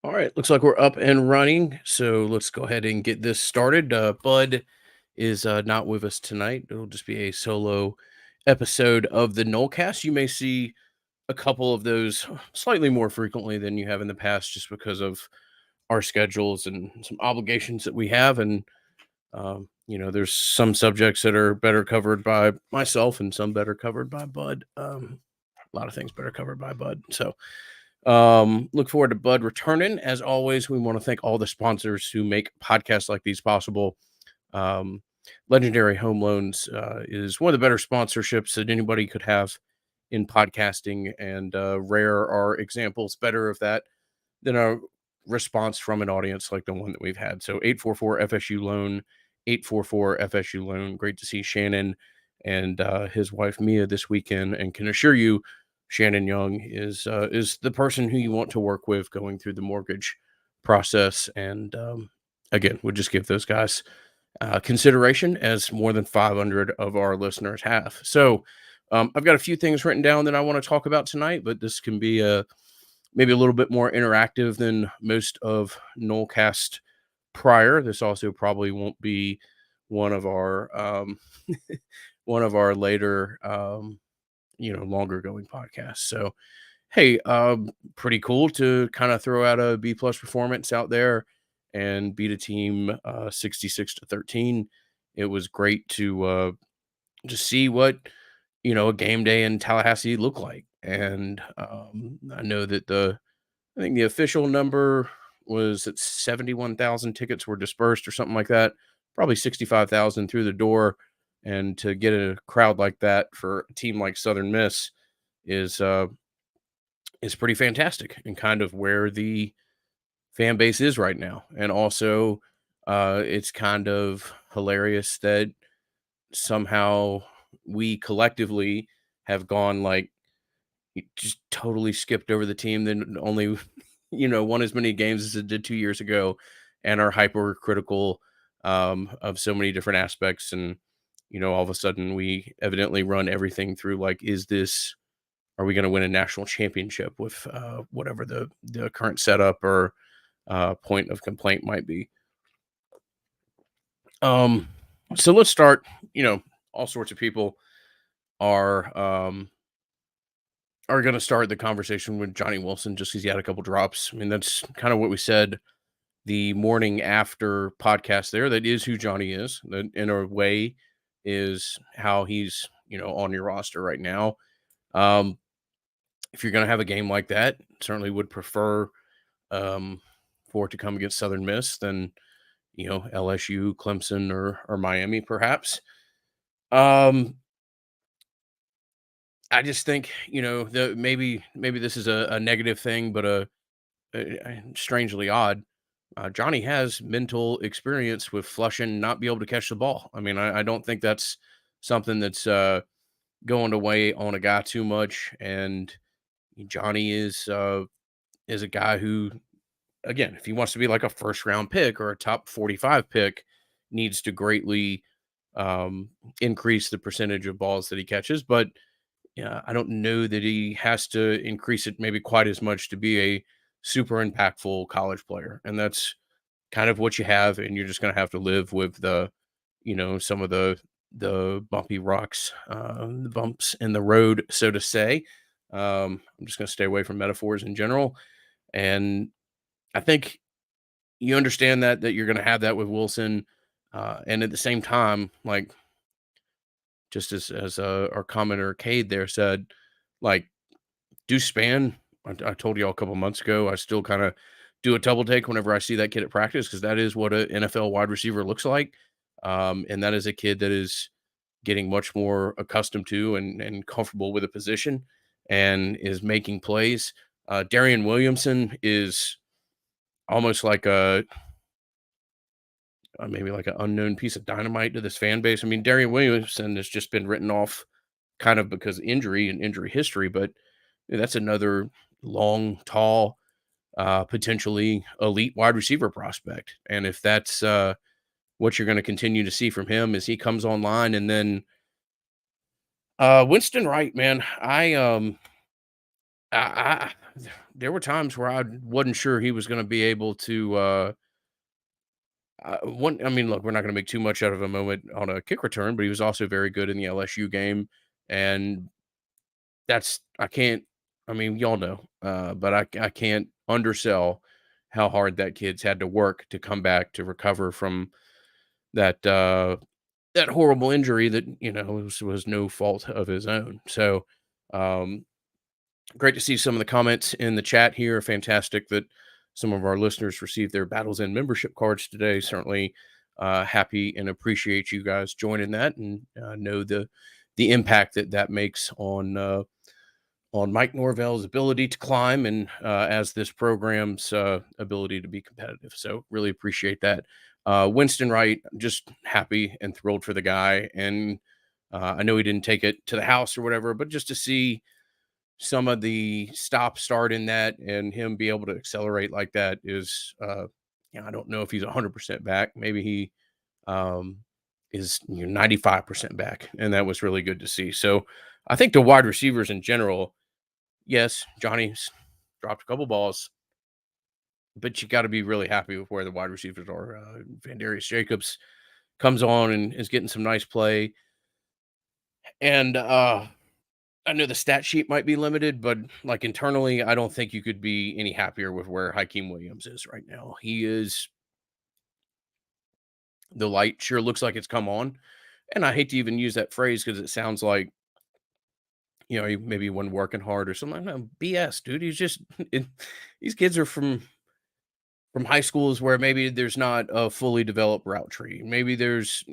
All right, looks like we're up and running. So let's go ahead and get this started. Bud is not with us tonight. It'll just be a solo episode of the Nullcast. You may see a couple of those slightly more frequently than you have in the past, just because of our schedules and some obligations that we have. And there's some subjects that are better covered by myself, and some better covered by Bud. A lot of things better covered by Bud. So look forward to Bud returning. As always, we want to thank all the sponsors who make podcasts like these possible. Um, Legendary Home Loans is one of the better sponsorships that anybody could have in podcasting, and rare are examples better of that than a response from an audience like the one that we've had. So 844 FSU Loan, 844 FSU Loan. Great to see Shannon and his wife Mia this weekend, and can assure you Shannon Young is the person who you want to work with going through the mortgage process. And again, we'll just give those guys consideration, as more than 500 of our listeners have. So I've got a few things written down that I want to talk about tonight, but this can be maybe a little bit more interactive than most of Noelcast prior. This also probably won't be one of our one of our later longer going podcasts. So hey, pretty cool to kind of throw out a B plus performance out there and beat a team 66-13. It was great to just see what a game day in Tallahassee looked like. And I know that I think the official number was that 71,000 tickets were dispersed or something like that. Probably 65,000 through the door. And to get a crowd like that for a team like Southern Miss is pretty fantastic, and kind of where the fan base is right now. And also, it's kind of hilarious that somehow we collectively have gone like just totally skipped over the team that only won as many games as it did 2 years ago, and are hypercritical of so many different aspects. And all of a sudden we evidently run everything through like, are we going to win a national championship with whatever the current setup or point of complaint might be. um so let's start. All sorts of people are going to start the conversation with Johnny Wilson just because he had a couple drops. I mean, that's kind of what we said the morning after podcast there. That is who Johnny is. That in a way is how he's, on your roster right now. If you're going to have a game like that, certainly would prefer for it to come against Southern Miss than, LSU, Clemson, or Miami, perhaps. I just think, maybe this is a negative thing, but strangely odd. Johnny has mental experience with flushing, not be able to catch the ball. I mean, I don't think that's something that's going to weigh on a guy too much. And Johnny is a guy who, again, if he wants to be like a first round pick or a top 45 pick, needs to greatly increase the percentage of balls that he catches. But yeah, I don't know that he has to increase it maybe quite as much to be a super impactful college player. And that's kind of what you have. And you're just going to have to live with some of the bumpy rocks, the bumps in the road, so to say. I'm just going to stay away from metaphors in general. And I think you understand that you're going to have that with Wilson. And at the same time, like, just as our commenter Cade there said, like, Deuce Spann, I told you all a couple months ago, I still kind of do a double take whenever I see that kid at practice, because that is what an NFL wide receiver looks like. And that is a kid that is getting much more accustomed to and comfortable with a position and is making plays. Darian Williamson is almost like maybe like an unknown piece of dynamite to this fan base. I mean, Darian Williamson has just been written off kind of because of injury and injury history, but that's another long, tall, potentially elite wide receiver prospect. And if that's what you're going to continue to see from him as he comes online, and then Winston Wright, man, I there were times where I wasn't sure he was gonna be able to, one I mean, look, we're not gonna make too much out of a moment on a kick return, but he was also very good in the LSU game, and that's I can't I mean, y'all know, but I can't undersell how hard that kid's had to work to come back to recover from that, that horrible injury that, was no fault of his own. So, um, great to see some of the comments in the chat here. Fantastic that some of our listeners received their Battles End membership cards today. Certainly happy and appreciate you guys joining that, and know the impact that that makes on Mike Norvell's ability to climb, and as this program's ability to be competitive. So really appreciate that. Winston Wright, just happy and thrilled for the guy. And I know he didn't take it to the house or whatever, but just to see some of the stop start in that and him be able to accelerate like that is, I don't know if he's 100% back. Maybe he um, is 95% back. And that was really good to see. So I think the wide receivers in general, yes, Johnny's dropped a couple balls, but you got to be really happy with where the wide receivers are. Van Darius Jacobs comes on and is getting some nice play. And I know the stat sheet might be limited, but like internally, I don't think you could be any happier with where Hakeem Williams is right now. He is the light sure looks like it's come on. And I hate to even use that phrase because it sounds like, he maybe wasn't working hard or something. No, BS, dude. He's just, these kids are from high schools where maybe there's not a fully developed route tree. Maybe there's,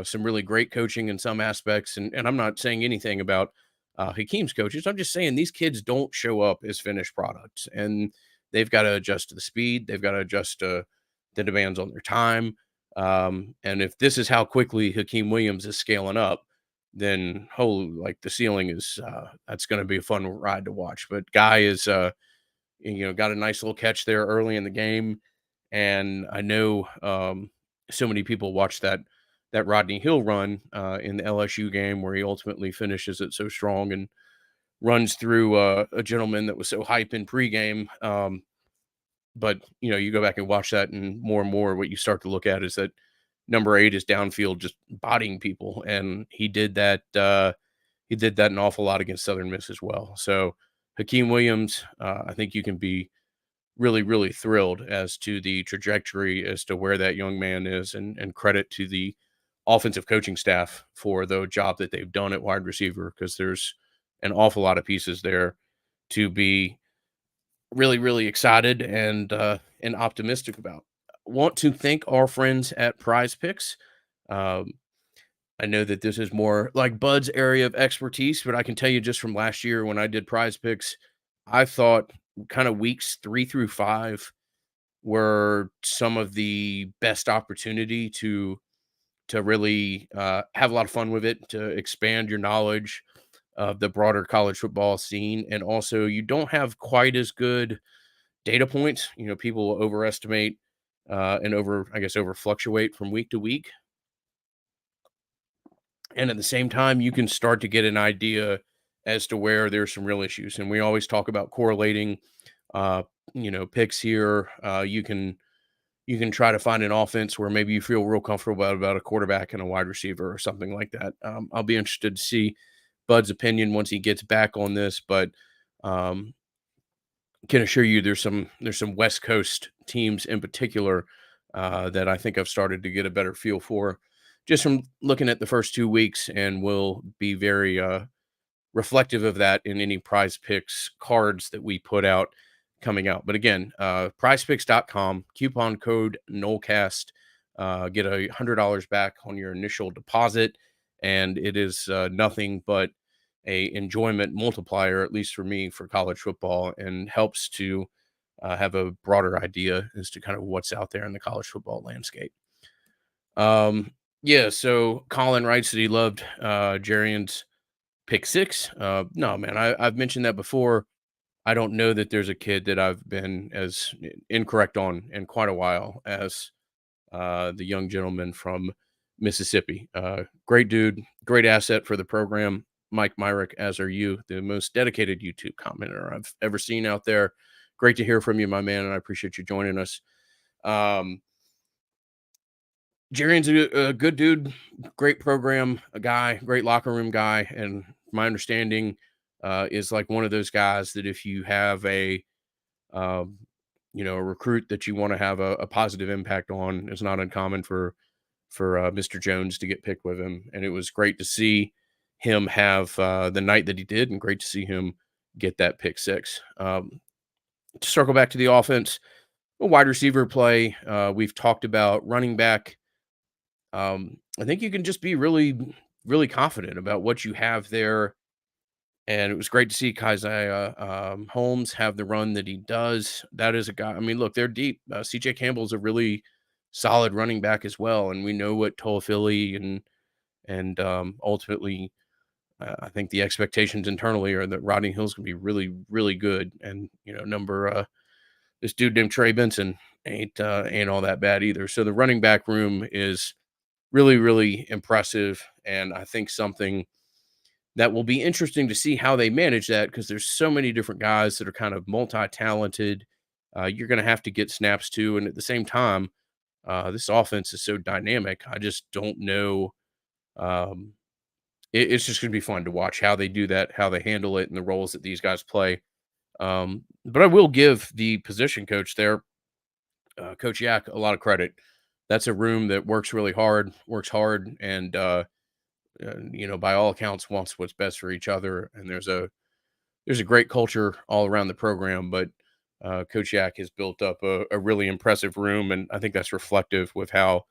some really great coaching in some aspects. And I'm not saying anything about Hakeem's coaches. I'm just saying these kids don't show up as finished products, and they've got to adjust to the speed. They've got to adjust to the demands on their time. And if this is how quickly Hakeem Williams is scaling up, then holy, like the ceiling is, that's going to be a fun ride to watch. But Guy is, got a nice little catch there early in the game, and I know so many people watched that Rodney Hill run in the LSU game where he ultimately finishes it so strong and runs through a gentleman that was so hype in pregame. But you go back and watch that, and more what you start to look at is that number 8 is downfield just bodying people, and he did that. He did that an awful lot against Southern Miss as well. So Hakeem Williams, I think you can be really, really thrilled as to the trajectory as to where that young man is, and credit to the offensive coaching staff for the job that they've done at wide receiver, because there's an awful lot of pieces there to be really, really excited and optimistic about. Want to thank our friends at Prize Picks. Um, I know that this is more like Bud's area of expertise, but I can tell you just from last year when I did Prize Picks, I thought kind of weeks 3 through 5 were some of the best opportunity to really have a lot of fun with it, to expand your knowledge of the broader college football scene. And also, you don't have quite as good data points. People overestimate and I guess, over fluctuate from week to week. And at the same time, you can start to get an idea as to where there's some real issues. And we always talk about correlating, uh, picks here. You can try to find an offense where maybe you feel real comfortable about a quarterback and a wide receiver or something like that. I'll be interested to see Bud's opinion once he gets back on this, but um, can assure you there's some West Coast teams in particular that I think I've started to get a better feel for just from looking at the first 2 weeks, and will be very reflective of that in any Prize Picks cards that we put out coming out. But again, prizepicks.com, coupon code NOLCAST, get $100 back on your initial deposit. And it is nothing but a enjoyment multiplier, at least for me, for college football, and helps to have a broader idea as to kind of what's out there in the college football landscape. Yeah, so Colin writes that he loved Jarian's pick six. No, man, I've mentioned that before. I don't know that there's a kid that I've been as incorrect on in quite a while as the young gentleman from Mississippi. Great dude, great asset for the program. Mike Myrick, as are you, the most dedicated YouTube commenter I've ever seen out there. Great to hear from you, my man, and I appreciate you joining us. Um, Jarian's a good dude, great program, a guy, great locker room guy, and my understanding is like one of those guys that if you have um, a recruit that you want to have a positive impact on, it's not uncommon for Mr. Jones to get picked with him, and it was great to see him have the night that he did, and great to see him get that pick six. To circle back to the offense, wide receiver play, we've talked about running back. I think you can just be really, really confident about what you have there. And it was great to see Keziah Holmes have the run that he does. That is a guy. I mean, look, they're deep. CJ Campbell's a really solid running back as well, and we know what Toafili and ultimately, I think the expectations internally are that Rodney Hill's gonna be really, really good. And this dude named Trey Benson ain't all that bad either. So the running back room is really, really impressive, and I think something that will be interesting to see how they manage that because there's so many different guys that are kind of multi-talented. You're going to have to get snaps too, and at the same time, this offense is so dynamic. I just don't know. Um, it's just going to be fun to watch how they do that, how they handle it, and the roles that these guys play. But I will give the position coach there, Coach Yak, a lot of credit. That's a room that works hard, and by all accounts, wants what's best for each other. And there's a great culture all around the program, but Coach Yak has built up a really impressive room, and I think that's reflective with how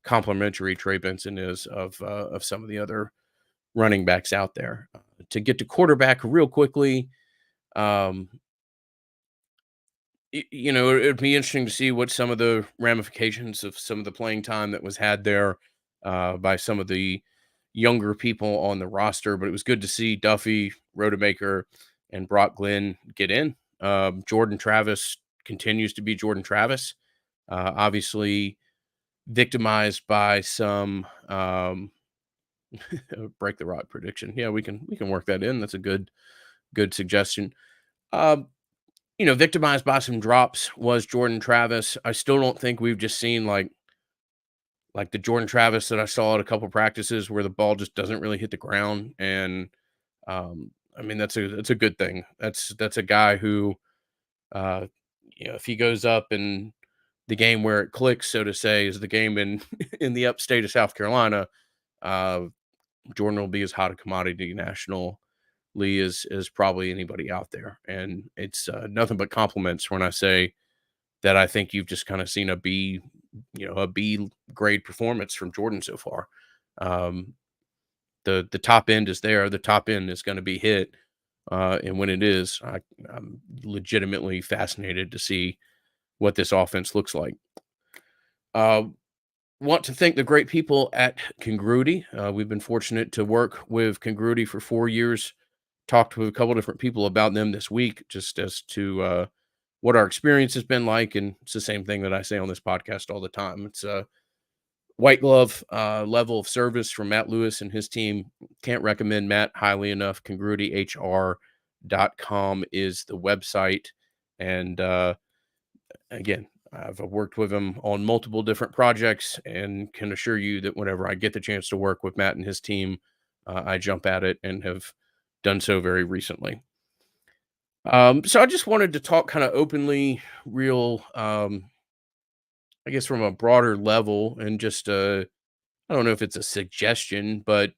complimentary Trey Benson is of some of the other running backs out there. To get to quarterback real quickly, um, it'd be interesting to see what some of the ramifications of some of the playing time that was had there by some of the younger people on the roster. But it was good to see Duffy, Rodemaker, and Brock Glenn get in. Jordan Travis continues to be Jordan Travis. Obviously victimized by some break the rod prediction. Yeah, we can work that in. That's a good suggestion. Um, victimized by some drops was Jordan Travis. I still don't think we've just seen like the Jordan Travis that I saw at a couple practices where the ball just doesn't really hit the ground. And I mean that's a good thing. That's a guy who if he goes up and the game where it clicks, so to say, is the game in in the upstate of South Carolina. Uh, Jordan will be as hot a commodity nationally as probably anybody out there, and it's nothing but compliments when I say that I think you've just kind of seen a B grade performance from Jordan so far. Um, the top end is there. The top end is going to be hit, and when it is, I'm legitimately fascinated to see what this offense looks like. Uh, want to thank the great people at Congruity. We've been fortunate to work with Congruity for 4 years. Talked with a couple different people about them this week, just as to what our experience has been like, and it's the same thing that I say on this podcast all the time. It's a white glove level of service from Matt Lewis and his team. Can't recommend Matt highly enough. CongruityHR.com is the website, and again, I've worked with him on multiple different projects and can assure you that whenever I get the chance to work with Matt and his team, I jump at it and have done so very recently. So I just wanted to talk kind of openly, real, I guess from a broader level, and just I don't know if it's a suggestion, but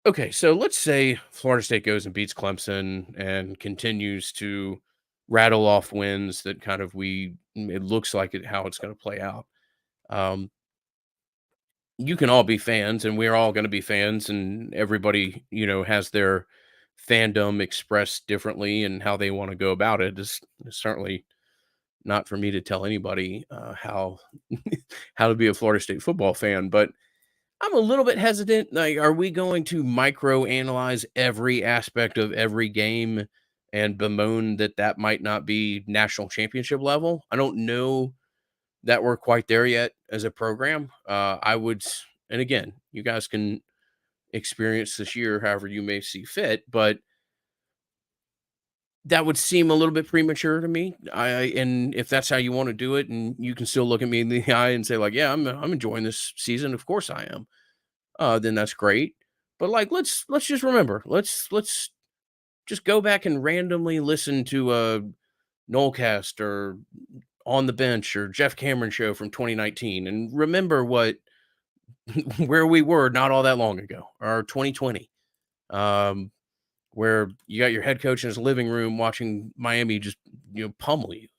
okay, so let's say Florida State goes and beats Clemson and continues to rattle off wins that kind of it looks like how it's going to play out. Um, you can all be fans, and we're all going to be fans, and everybody, has their fandom expressed differently and how they want to go about it. Is certainly not for me to tell anybody how how to be a Florida State football fan, but I'm a little bit hesitant. Like, are we going to micro analyze every aspect of every game and bemoan that might not be national championship level? I don't know that we're quite there yet as a program. And again, you guys can experience this year, however you may see fit. But that would seem a little bit premature to me. And if that's how you want to do it, and you can still look at me in the eye and say like, yeah, I'm enjoying this season. Of course I am. Then that's great. But like, let's just remember, let's just go back and randomly listen to a Nolecast or On the Bench or Jeff Cameron show from 2019 and remember what where we were not all that long ago, or 2020, um, where you got your head coach in his living room watching Miami just pummel you.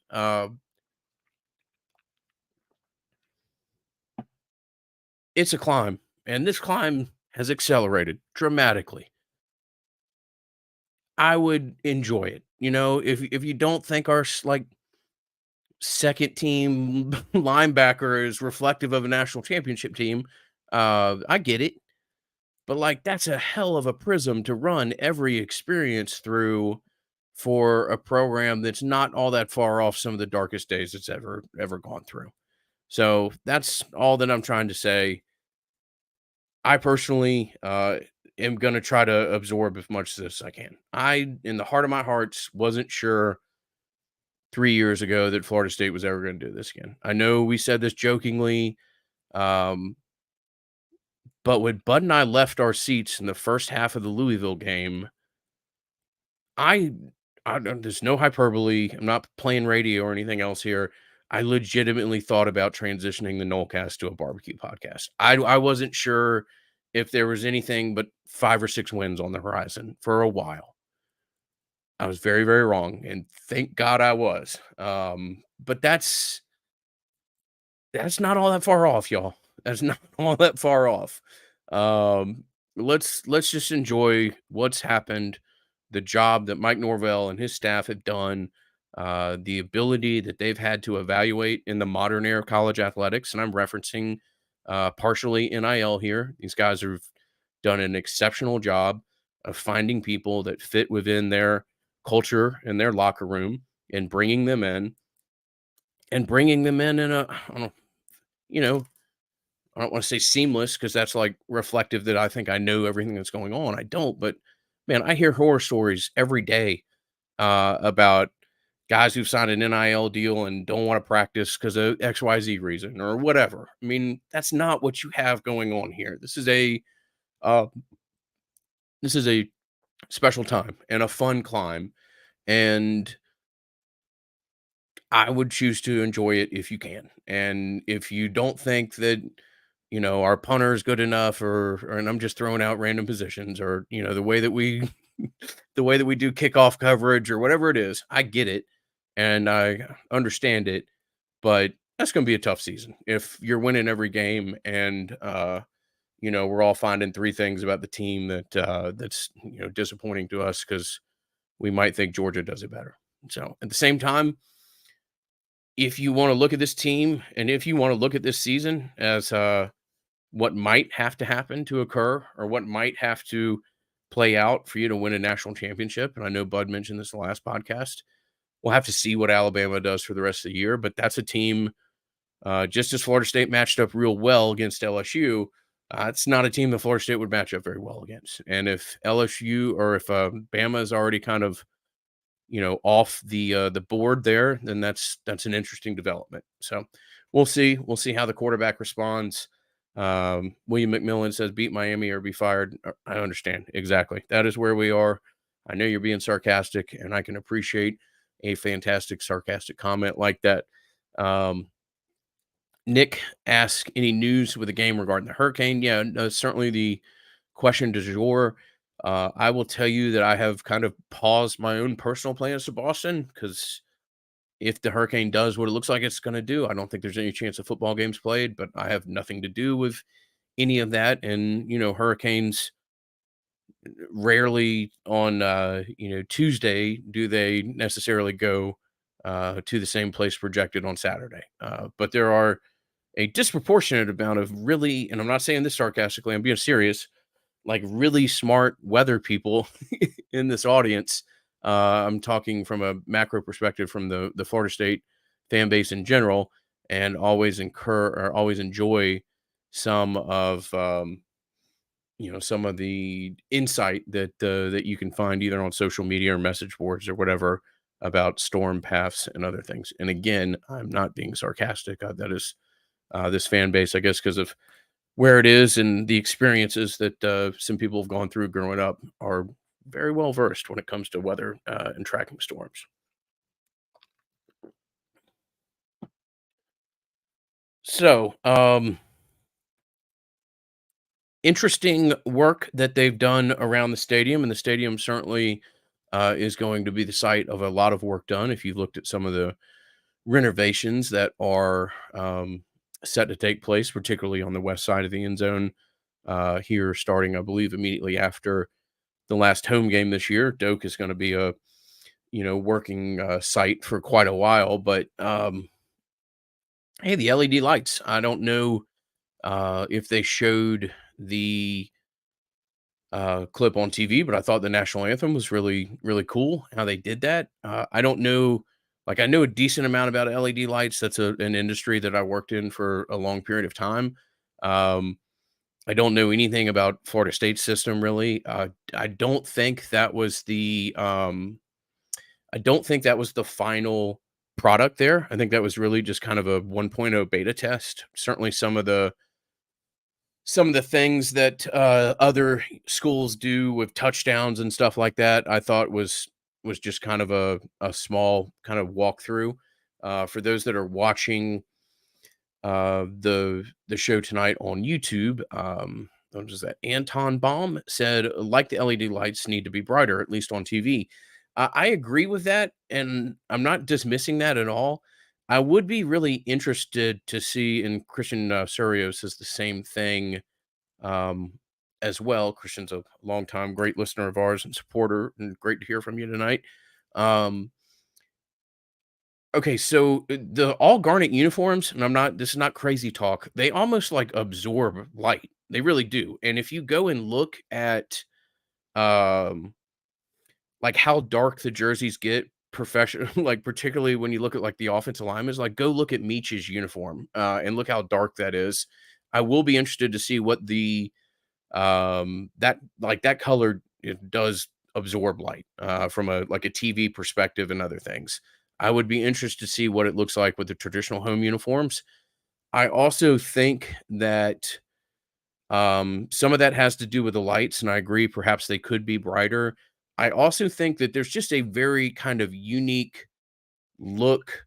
It's a climb, and this climb has accelerated dramatically. I would enjoy it. If you don't think our like second team linebacker is reflective of a national championship team, I get it. But like that's a hell of a prism to run every experience through for a program that's not all that far off some of the darkest days it's ever gone through. So that's all that I'm trying to say. I personally am going to try to absorb as much of this as I can. I, in the heart of my hearts, wasn't sure 3 years ago that Florida State was ever going to do this again. I know we said this jokingly, um, but when Bud and I left our seats in the first half of the Louisville game, I there's no hyperbole. I'm not playing radio or anything else here. I legitimately thought about transitioning the Nolecast to a barbecue podcast. I wasn't sure if there was anything but 5 or 6 wins on the horizon for a while. I was very, very wrong, and thank God I was. But that's not all that far off, y'all. That's not all that far off. Um, let's just enjoy what's happened, the job that Mike Norvell and his staff have done, the ability that they've had to evaluate in the modern era of college athletics, and I'm referencing partially NIL here. These guys have done an exceptional job of finding people that fit within their culture and their locker room and bringing them in a I don't know, you know, I don't want to say seamless because that's like reflective that I think I know everything that's going on. I don't, but man, I hear horror stories every day about guys who've signed an NIL deal and don't want to practice because of XYZ reason or whatever. I mean, that's not what you have going on here. Uh, this is a special time and a fun climb, and I would choose to enjoy it if you can. And if you don't think that, our punter is good enough or and I'm just throwing out random positions or, the way that we the way that we do kickoff coverage or whatever it is, I get it and I understand it, but that's going to be a tough season. If you're winning every game and we're all finding three things about the team that's disappointing to us cuz we might think Georgia does it better. So, at the same time, if you want to look at this team and if you want to look at this season as what might have to happen to occur or what might have to play out for you to win a national championship, and I know Bud mentioned this in the last podcast, we'll have to see what Alabama does for the rest of the year, but that's a team, just as Florida State matched up real well against LSU, it's not a team that Florida State would match up very well against. And if LSU or if Bama is already kind of off the board there, then that's an interesting development. So we'll see. We'll see how the quarterback responds. William McMillan says, "Beat Miami or be fired." I understand exactly. That is where we are. I know you're being sarcastic, and I can appreciate a fantastic sarcastic comment like that. Um, Nick asks, "Any news with the game regarding the hurricane?" Yeah, no, certainly the question du jour. I will tell you that I have kind of paused my own personal plans to Boston because if the hurricane does what it looks like it's going to do, I don't think there's any chance of football games played. But I have nothing to do with any of that. And hurricanes rarely on Tuesday do they necessarily go to the same place projected on Saturday. But there are a disproportionate amount of really, and I'm not saying this sarcastically, I'm being serious, like really smart weather people in this audience. I'm talking from a macro perspective from the Florida State fan base in general, and always enjoy some of some of the insight that you can find either on social media or message boards or whatever about storm paths and other things. And again, I'm not being sarcastic. That is this fan base, I guess, because of where it is and the experiences that some people have gone through growing up are very well versed when it comes to weather and tracking storms. So, interesting work that they've done around the stadium, and the stadium certainly is going to be the site of a lot of work done. If you've looked at some of the renovations that are set to take place, particularly on the west side of the end zone, here starting, I believe, immediately after the last home game this year. Doak is going to be a working site for quite a while, but hey, the LED lights. I don't know if they showed the clip on TV, but I thought the national anthem was really, really cool how they did that. I don't know, like I know a decent amount about LED lights. That's an industry that I worked in for a long period of time. Um, I don't know anything about Florida State's system really. I don't think that was I don't think that was the final product there. I think that was really just kind of a 1.0 beta test. Certainly some of the things that other schools do with touchdowns and stuff like that, I thought was just kind of a small kind of walkthrough. For those that are watching the show tonight on YouTube, what was that? Anton Baum said, like the LED lights need to be brighter, at least on TV. I agree with that, and I'm not dismissing that at all. I would be really interested to see, and Christian Surio says the same thing um, as well. Christian's a longtime great listener of ours and supporter, and great to hear from you tonight. Um, okay, so the all garnet uniforms, and this is not crazy talk. They almost like absorb light. They really do. And if you go and look at um, like how dark the jerseys get, professional, like particularly when you look at like the offensive linemen, like go look at Meech's uniform and look how dark that is. I will be interested to see what the that like that color it does absorb light from a like a TV perspective and other things. I would be interested to see what it looks like with the traditional home uniforms. I also think that some of that has to do with the lights, and I agree perhaps they could be brighter. I also think that there's just a very kind of unique look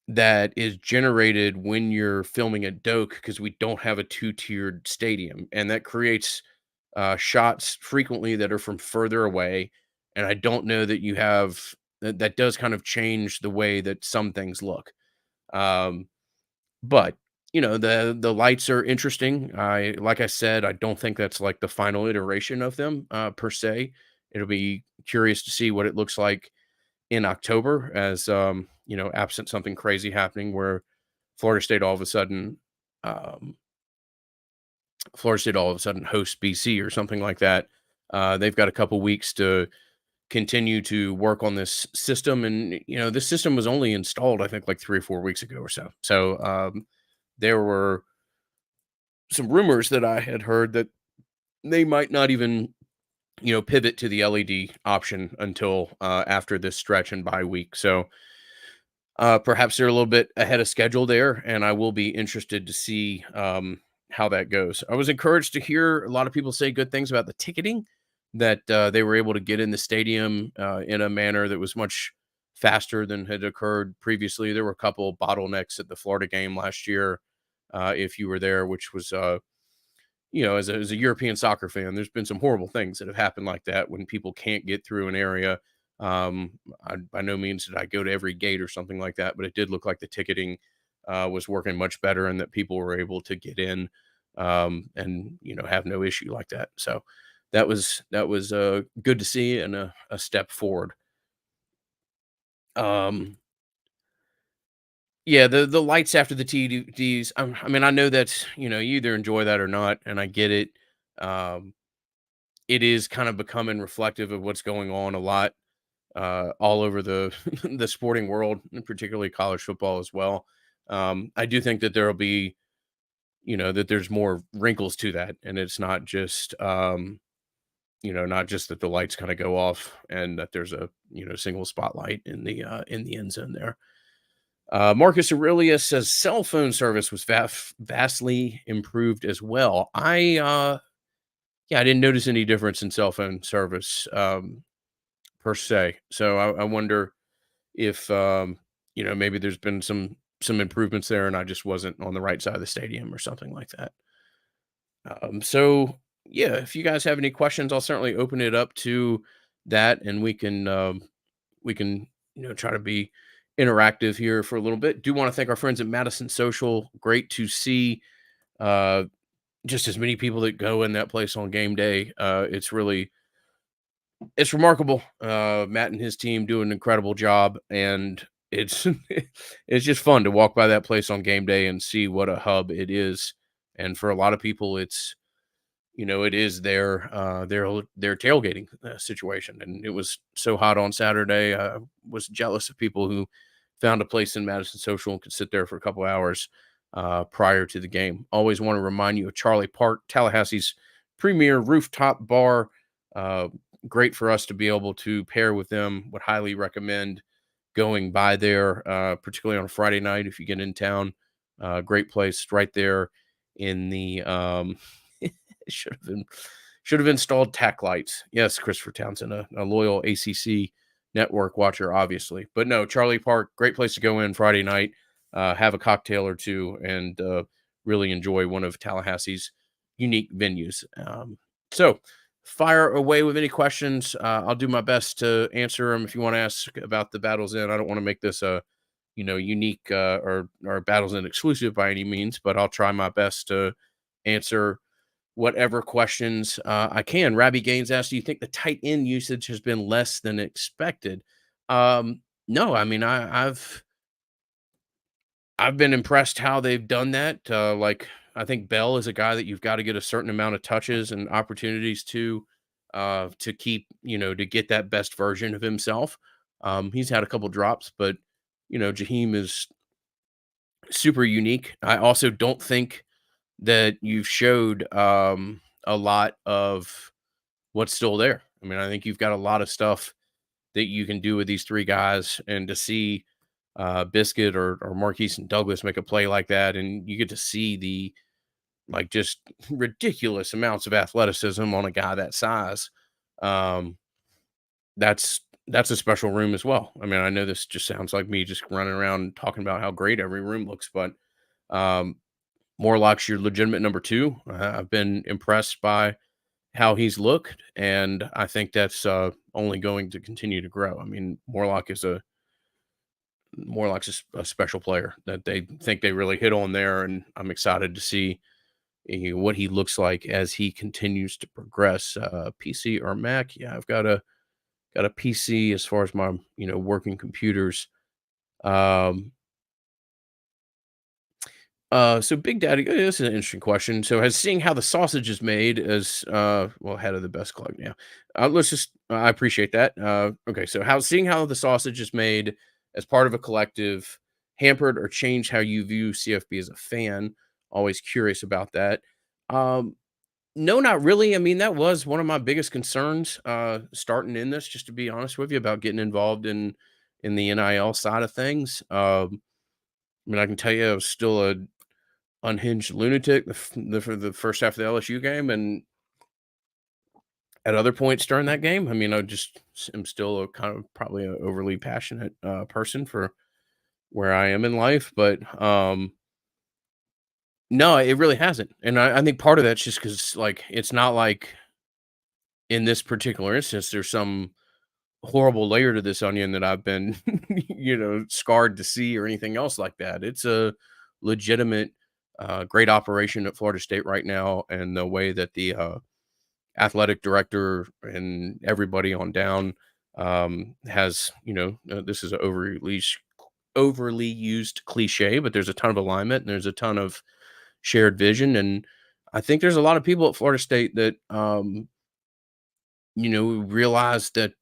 that is generated when you're filming at Doak because we don't have a two-tiered stadium, and that creates shots frequently that are from further away. And I don't know that you have that does kind of change the way that some things look. Um, but the lights are interesting. I like I said, I don't think that's like the final iteration of them per se. It'll be curious to see what it looks like in October as absent something crazy happening where Florida State all of a sudden um, Florida State all of a sudden hosts BC or something like that. They've got a couple weeks to continue to work on this system, and this system was only installed, I think, like 3 or 4 weeks ago or so. So there were some rumors that I had heard that they might not even pivot to the LED option until after this stretch and bye week. So perhaps they're a little bit ahead of schedule there, and I will be interested to see how that goes. I was encouraged to hear a lot of people say good things about the ticketing that they were able to get in the stadium in a manner that was much faster than had occurred previously. There were a couple bottlenecks at the Florida game last year, if you were there, which was as a European soccer fan, there's been some horrible things that have happened like that when people can't get through an area. Um, by no means did I go to every gate or something like that, but it did look like the ticketing was working much better and that people were able to get in and have no issue like that. So that was good to see and a step forward. Um, yeah, the lights after the TDs. I mean, I know that you either enjoy that or not, and I get it. Um, it is kind of becoming reflective of what's going on a lot all over the the sporting world, and particularly college football as well. I do think that there will be that there's more wrinkles to that, and it's not just, not just that the lights kind of go off and that there's a, single spotlight in the end zone there. Marcus Aurelius says cell phone service was vastly improved as well. Yeah, I didn't notice any difference in cell phone service per se. So I wonder if maybe there's been some improvements there, and I just wasn't on the right side of the stadium or something like that. So yeah, if you guys have any questions, I'll certainly open it up to that, and we can try to be interactive here for a little bit. Do want to thank our friends at Madison Social. Great to see uh, just as many people that go in that place on game day. It's remarkable. Matt and his team do an incredible job, and it's it's just fun to walk by that place on game day and see what a hub it is. And for a lot of people, it is their tailgating situation. And it was so hot on Saturday. I was jealous of people who found a place in Madison Social and could sit there for a couple hours prior to the game. Always want to remind you of Charlie Park, Tallahassee's premier rooftop bar. Uh, Great for us to be able to pair with them. Would highly recommend going by there, particularly on a Friday night if you get in town. Great place right there in the it should have installed tack lights. Yes, Christopher Townsend, a loyal ACC network watcher, obviously. But no, Charlie Park, great place to go in Friday night, have a cocktail or two, and really enjoy one of Tallahassee's unique venues. So fire away with any questions. I'll do my best to answer them. If you want to ask about the Battles In, I don't want to make this a unique or Battles In exclusive by any means, but I'll try my best to answer whatever questions I can. Rabbi Gaines asked, "Do you think the tight end usage has been less than expected?" No, I mean I've been impressed how they've done that. Like I think Bell is a guy that you've got to get a certain amount of touches and opportunities to keep to get that best version of himself. He's had a couple drops, but Jaheim is super unique. I also don't think that you've showed a lot of what's still there. I mean, I think you've got a lot of stuff that you can do with these three guys, and to see Biscuit or Marquise and Douglas make a play like that, and you get to see the like just ridiculous amounts of athleticism on a guy that size. Um, that's a special room as well. I mean, I know this just sounds like me just running around talking about how great every room looks, but um, Morlock's your legitimate number two. I've been impressed by how he's looked, and I think that's only going to continue to grow. I mean, Morlock's a special player that they think they really hit on there, and I'm excited to see what he looks like as he continues to progress. PC or Mac? Yeah, I've got a PC as far as my working computers. Um, so Big Daddy, this is an interesting question. So, has seeing how the sausage is made as well, head of the best club now. Let's just, I appreciate that. Okay, so how seeing how the sausage is made as part of a collective hampered or changed how you view CFB as a fan? Always curious about that. Um, no, not really. I mean, that was one of my biggest concerns starting in this, just to be honest with you, about getting involved in the NIL side of things. I mean, I can tell you, I was still a unhinged lunatic for the first half of the LSU game, and at other points during that game. I mean, am still a kind of probably an overly passionate person for where I am in life, but no, it really hasn't, and I think part of that's just because like it's not like in this particular instance there's some horrible layer to this onion that I've been scarred to see or anything else like that. It's a legitimate great operation at Florida State right now, and the way that the athletic director and everybody on down has, this is an overly used cliche, but there's a ton of alignment and there's a ton of shared vision. And I think there's a lot of people at Florida State that, realize that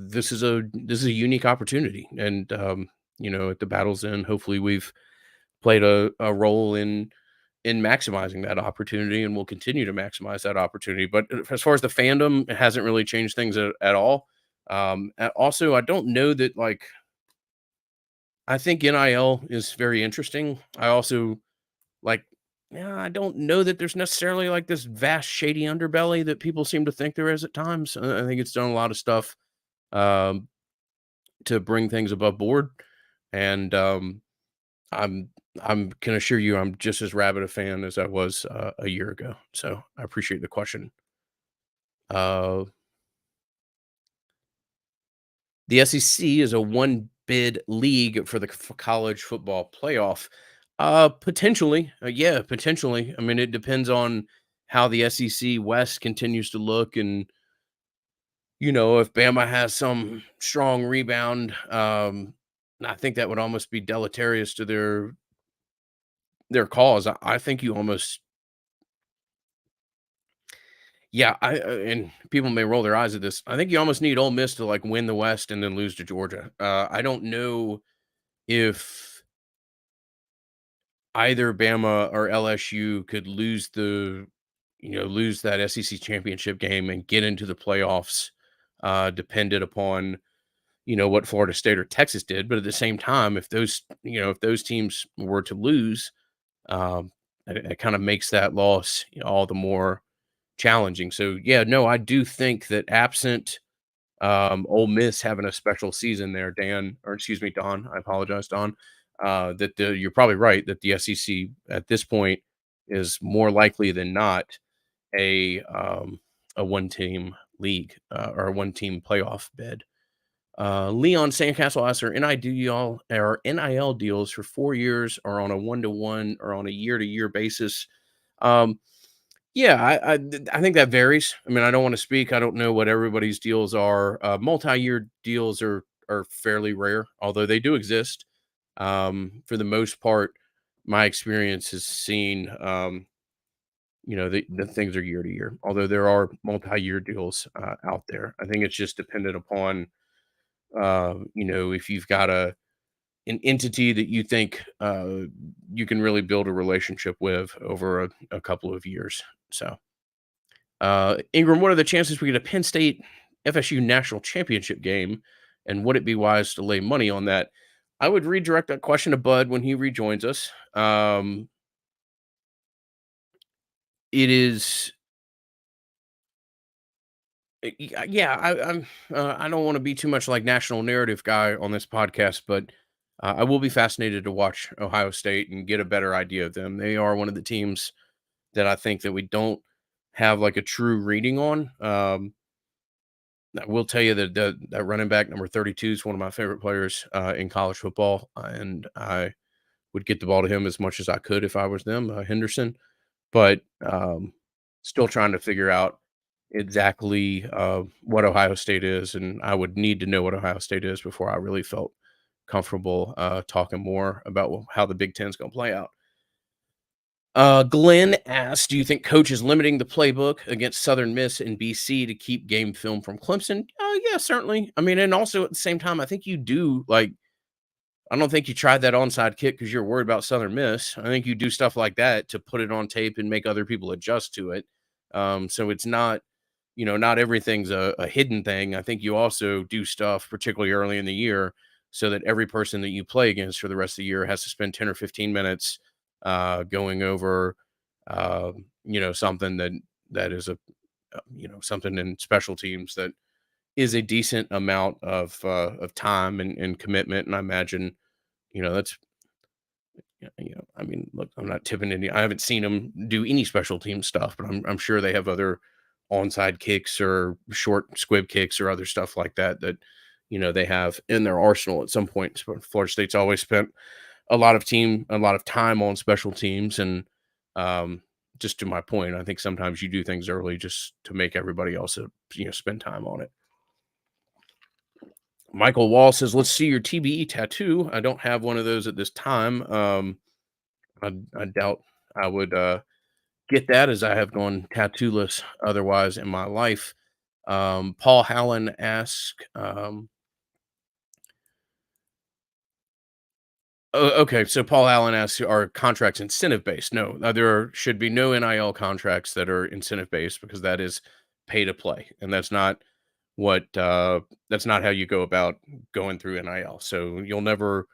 this is a unique opportunity. And, at the Battle's End, hopefully we've played a role in maximizing that opportunity, and will continue to maximize that opportunity. But as far as the fandom, it hasn't really changed things at all. Also, I don't know that like I think NIL is very interesting. I also like, yeah, I don't know that there's necessarily like this vast shady underbelly that people seem to think there is at times. I think it's done a lot of stuff um, to bring things above board, and I'm I'm can assure you I'm just as rabid a fan as I was a year ago. So I appreciate the question. Uh, the SEC is a one bid league for the college football playoff. Potentially, yeah, potentially. I mean, it depends on how the SEC West continues to look, and if Bama has some strong rebound, I think that would almost be deleterious to their cause. I think you almost, yeah, and people may roll their eyes at this. I think you almost need Ole Miss to like win the West and then lose to Georgia. I don't know if either Bama or LSU could lose that SEC championship game and get into the playoffs, dependent upon what Florida State or Texas did. But at the same time, if those teams were to lose, it kind of makes that loss all the more challenging. So yeah, no, I do think that absent Ole Miss having a special season there, Dan, or excuse me, Don. I apologize, Don. You're probably right that the SEC at this point is more likely than not a one team league or a one team playoff bid. Leon Sandcastle asks, are NIL deals for 4 years or on a 1-to-1 or on a year-to-year basis? Um, yeah, I think that varies. I mean, I don't want to speak. I don't know what everybody's deals are. Multi-year deals are fairly rare, although they do exist. For the most part, my experience has seen the things are year to year. Although there are multi-year deals out there, I think it's just dependent upon if you've got an entity that you think you can really build a relationship with over a couple of years. So. Ingram, what are the chances we get a Penn State FSU national championship game? And would it be wise to lay money on that? I would redirect that question to Bud when he rejoins us. It is, yeah. I don't want to be too much like national narrative guy on this podcast, but I will be fascinated to watch Ohio State and get a better idea of them. They are one of the teams that I think that we don't have like a true reading on. I will tell you that running back number 32 is one of my favorite players in college football, and I would get the ball to him as much as I could if I was them, Henderson. But still trying to figure out exactly what Ohio State is, and I would need to know what Ohio State is before I really felt comfortable talking more about how the Big Ten is going to play out. Glenn asked, "Do you think coach is limiting the playbook against Southern Miss and BC to keep game film from Clemson?" Yeah, certainly. I mean, and also at the same time, I think you do like. I don't think you tried that onside kick because you're worried about Southern Miss. I think you do stuff like that to put it on tape and make other people adjust to it. So it's not, not everything's a hidden thing. I think you also do stuff, particularly early in the year, so that every person that you play against for the rest of the year has to spend 10 or 15 minutes going over, something that is something in special teams that is a decent amount of time and commitment. And I imagine, that's I mean, look, I'm not tipping any. I haven't seen them do any special team stuff, but I'm sure they have other onside kicks or short squib kicks or other stuff like that they have in their arsenal at some point. Florida State's always spent a lot of time on special teams, and just to my point, I think sometimes you do things early just to make everybody else spend time on it. Michael Wall says, "Let's see your TBE tattoo." I don't have one of those at this time. I doubt I would get that, as I have gone tattooless otherwise in my life. Paul Hallen asks, Okay, so Paul Allen asks, "Are contracts incentive based?" No, should be no NIL contracts that are incentive based because that is pay to play, and what that's not how you go about going through NIL. So you'll never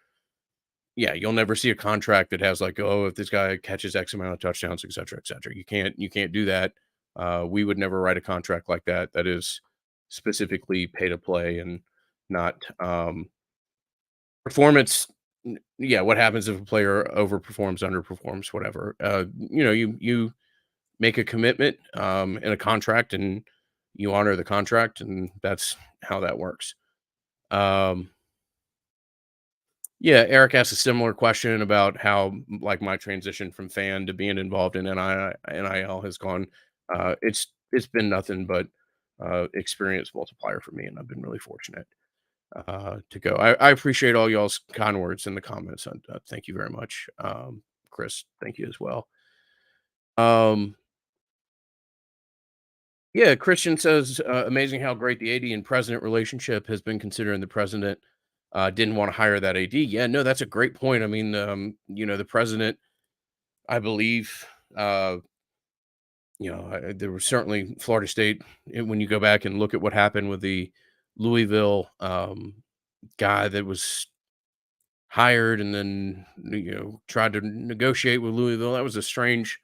see a contract that has like, oh, if this guy catches X amount of touchdowns, et cetera, et cetera. You can't do that. We would never write a contract like that. That is specifically pay to play and not performance. Yeah, what happens if a player overperforms, underperforms, whatever? You make a commitment in a contract, and you honor the contract, and that's how that works. Um, Yeah, Eric asked a similar question about how like my transition from fan to being involved in NIL has gone. It's been nothing but experience multiplier for me, and I've been really fortunate to go. I appreciate all y'all's kind words in the comments. Thank you very much, Chris. Thank you as well. Um, yeah, Christian says amazing how great the AD and president relationship has been considering the president didn't want to hire that AD. Yeah, no, that's a great point. I mean, the president, I believe, uh, there was certainly Florida State. When you go back and look at what happened with the Louisville guy that was hired and then tried to negotiate with Louisville, that was a strange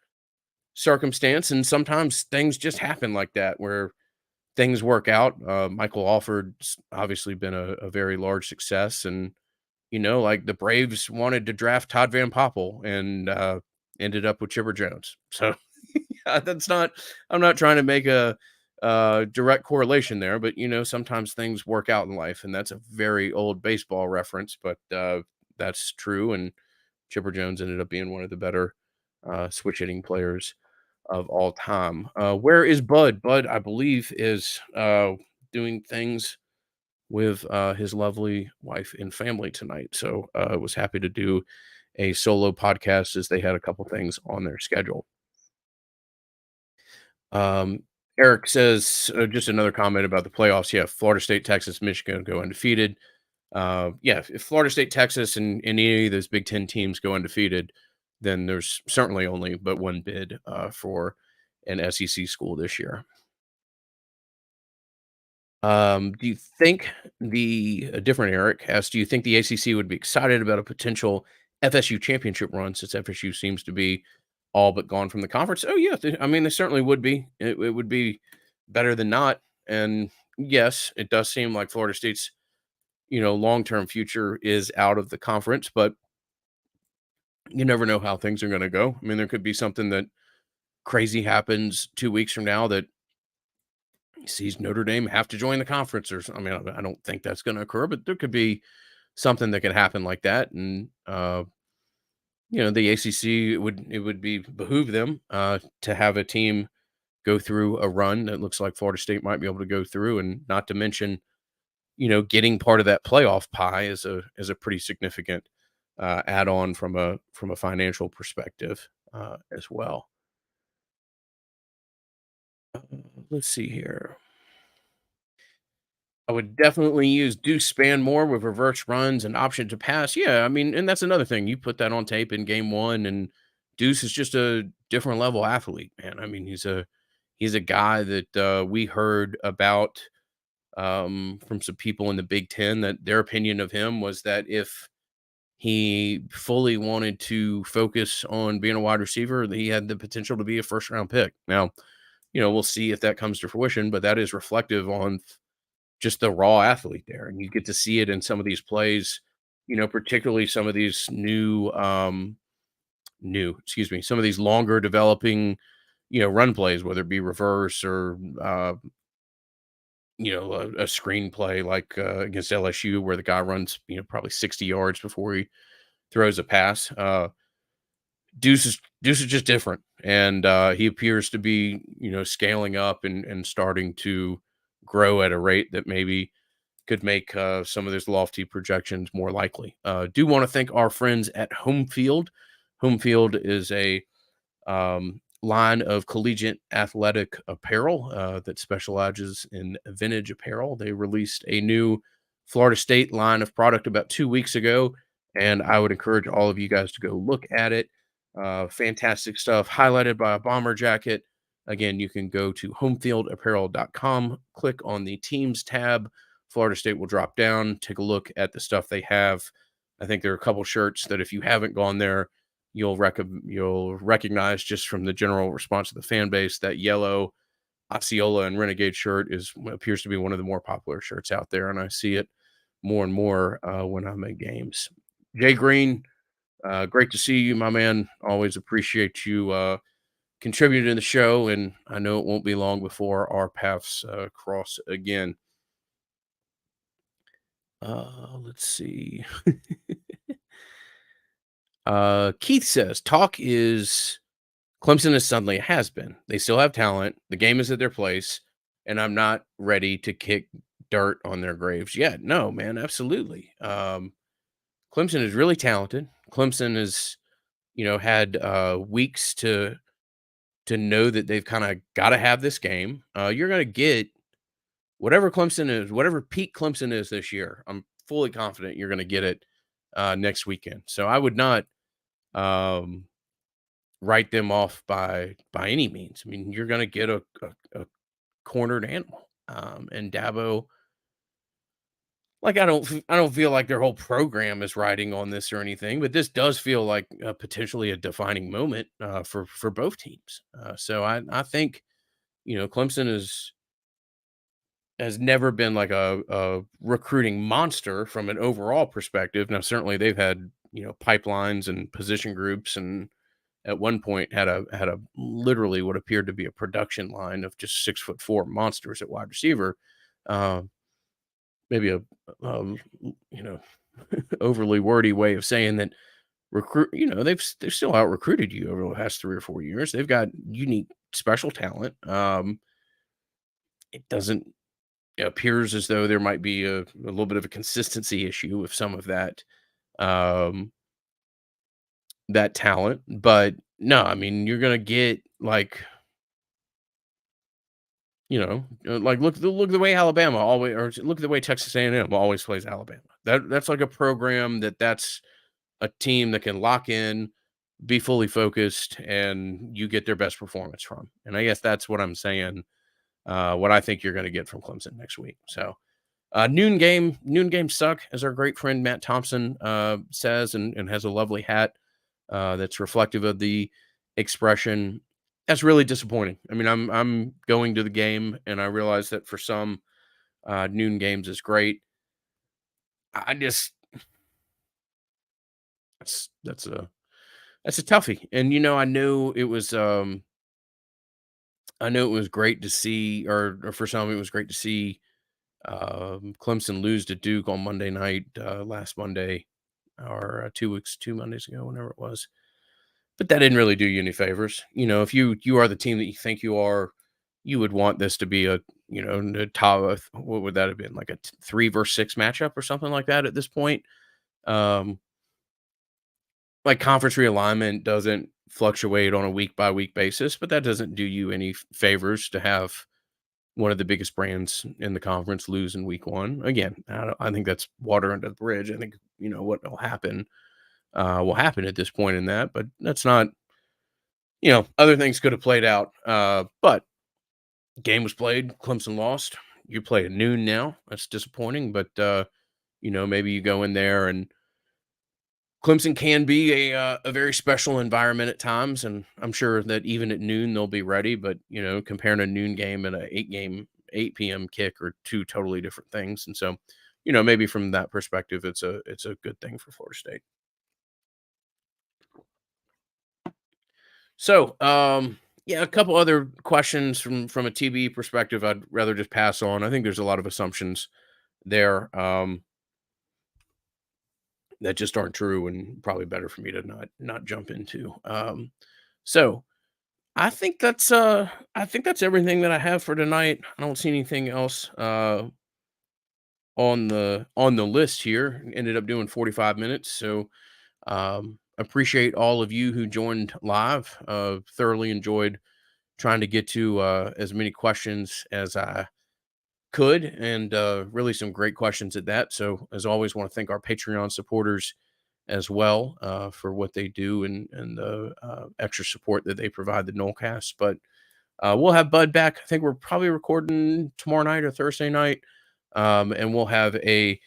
circumstance. And sometimes things just happen like that where things work out. Michael Alford's obviously been a very large success, and like the Braves wanted to draft Todd Van Poppel and ended up with Chipper Jones. So that's not. I'm not trying to make a direct correlation there, but sometimes things work out in life, and that's a very old baseball reference, but that's true. And Chipper Jones ended up being one of the better switch hitting players of all time. Where is Bud? Bud, I believe, is doing things with his lovely wife and family tonight. So was happy to do a solo podcast as they had a couple things on their schedule. Um, Eric says just another comment about the playoffs. Yeah, Florida State, Texas, Michigan go undefeated. Yeah, if Florida State, Texas, and any of those Big Ten teams go undefeated, then there's certainly only but one bid for an SEC school this year. Do you think the a different Eric asks, do you think the ACC would be excited about a potential FSU championship run since FSU seems to be all but gone from the conference? Oh yeah, I mean they certainly would be. It would be better than not. And yes, it does seem like Florida State's long-term future is out of the conference, but you never know how things are going to go. I mean, there could be something that crazy happens 2 weeks from now that sees Notre Dame have to join the conference, or I mean, I don't think that's going to occur, but there could be something that could happen like that, and the ACC it would be behoove them to have a team go through a run that looks like Florida State might be able to go through, and not to mention getting part of that playoff pie is a pretty significant add on from a financial perspective as well. Uh, let's see here. I would definitely use Deuce Span more with reverse runs and option to pass. Yeah, I mean, and that's another thing. You put that on tape in game one, and Deuce is just a different level athlete, man. I mean, he's a guy that we heard about from some people in the Big Ten that their opinion of him was that if he fully wanted to focus on being a wide receiver, that he had the potential to be a first round pick. Now, we'll see if that comes to fruition, but that is reflective on just the raw athlete there, and you get to see it in some of these plays, particularly some of these some of these longer developing, run plays, whether it be reverse or a screen play like against LSU where the guy runs, probably 60 yards before he throws a pass. Deuce is just different, and he appears to be, scaling up and starting to grow at a rate that maybe could make some of those lofty projections more likely. Do want to thank our friends at Home Field. Home Field is a line of collegiate athletic apparel that specializes in vintage apparel. They released a new Florida State line of product about 2 weeks ago. and I would encourage all of you guys to go look at it. Fantastic stuff, highlighted by a bomber jacket. Again, you can go to homefieldapparel.com, click on the teams tab. Florida State will drop down, take a look at the stuff they have. I think there are a couple shirts that if you haven't gone there, you'll recognize just from the general response of the fan base. That yellow Osceola and Renegade shirt appears to be one of the more popular shirts out there, and I see it more and more when I'm at games. Jay Green, great to see you, my man. Always appreciate you contributing to the show, and I know it won't be long before our paths cross again. Let's see. Keith says talk is Clemson is suddenly a has been. They still have talent. The game is at their place, and I'm not ready to kick dirt on their graves yet. No, man, absolutely. Clemson is really talented. Clemson has, had weeks to know that they've kind of got to have this game. You're going to get whatever Clemson is, whatever peak Clemson is this year. I'm fully confident you're going to get it next weekend. So I would not um, write them off by any means. I mean, you're going to get a cornered animal. And Dabo, like I don't feel like their whole program is riding on this or anything, but this does feel like potentially a defining moment for both teams. So I think Clemson has never been like a recruiting monster from an overall perspective. Now, certainly they've had pipelines and position groups, and at one point had a literally what appeared to be a production line of just 6'4" monsters at wide receiver. Uh, maybe a you know overly wordy way of saying that they've still out recruited you over the past 3 or 4 years. They've got unique special talent. It doesn't It appears as though there might be a little bit of a consistency issue with some of um, that talent, but no, I mean, you're gonna get like, look at the way Alabama always, or look at the way Texas A&M always plays Alabama. That's like a program that's a team that can lock in, be fully focused, and you get their best performance from. And I guess that's what I'm saying. What I think you're going to get from Clemson next week. So noon games suck, as our great friend Matt Thompson says, and has a lovely hat that's reflective of the expression. That's really disappointing. I mean, I'm going to the game, and I realize that for some, noon games is great. I just that's a toughie, and I know it was great to see, or for some it was great to see Clemson lose to Duke on Monday night, last Monday, or 2 Mondays ago, whenever it was. But that didn't really do you any favors. If you are the team that you think you are, you would want this to be the top of, what would that have been, like a 3 versus 6 matchup or something like that at this point. Um, like conference realignment doesn't fluctuate on a week by week basis, but that doesn't do you any favors to have one of the biggest brands in the conference lose in week one. Again, I think that's water under the bridge. I think what will happen at this point in that, but that's not. Other things could have played out. But game was played. Clemson lost. You play at noon now. That's disappointing, but maybe you go in there, and Clemson can be a very special environment at times, and I'm sure that even at noon they'll be ready. But comparing a noon game and a 8 p.m. kick are two totally different things, and so maybe from that perspective, it's a good thing for Florida State. So, yeah, a couple other questions from a TB perspective. I'd rather just pass on. I think there's a lot of assumptions there that just aren't true, and probably better for me to not jump into. So I think that's everything that I have for tonight. I don't see anything else on the list here. Ended up doing 45 minutes, so appreciate all of you who joined live. Thoroughly enjoyed trying to get to as many questions as I could, and really some great questions at that. So, as always, want to thank our Patreon supporters as well for what they do and the extra support that they provide the Nolecast. But we'll have Bud back. I think we're probably recording tomorrow night or Thursday night, and we'll have a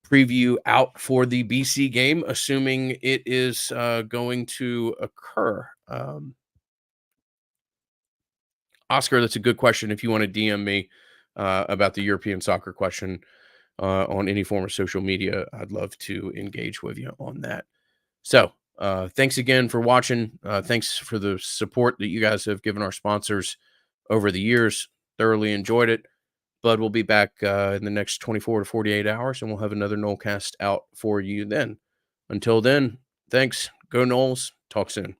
preview out for the BC game, assuming it is going to occur. Oscar, that's a good question. If you want to DM me about the European soccer question on any form of social media, I'd love to engage with you on that. So, thanks again for watching. Thanks for the support that you guys have given our sponsors over the years. Thoroughly enjoyed it. Bud will be back in the next 24 to 48 hours, and we'll have another Nolecast out for you then. Until then, thanks. Go Knowles. Talk soon.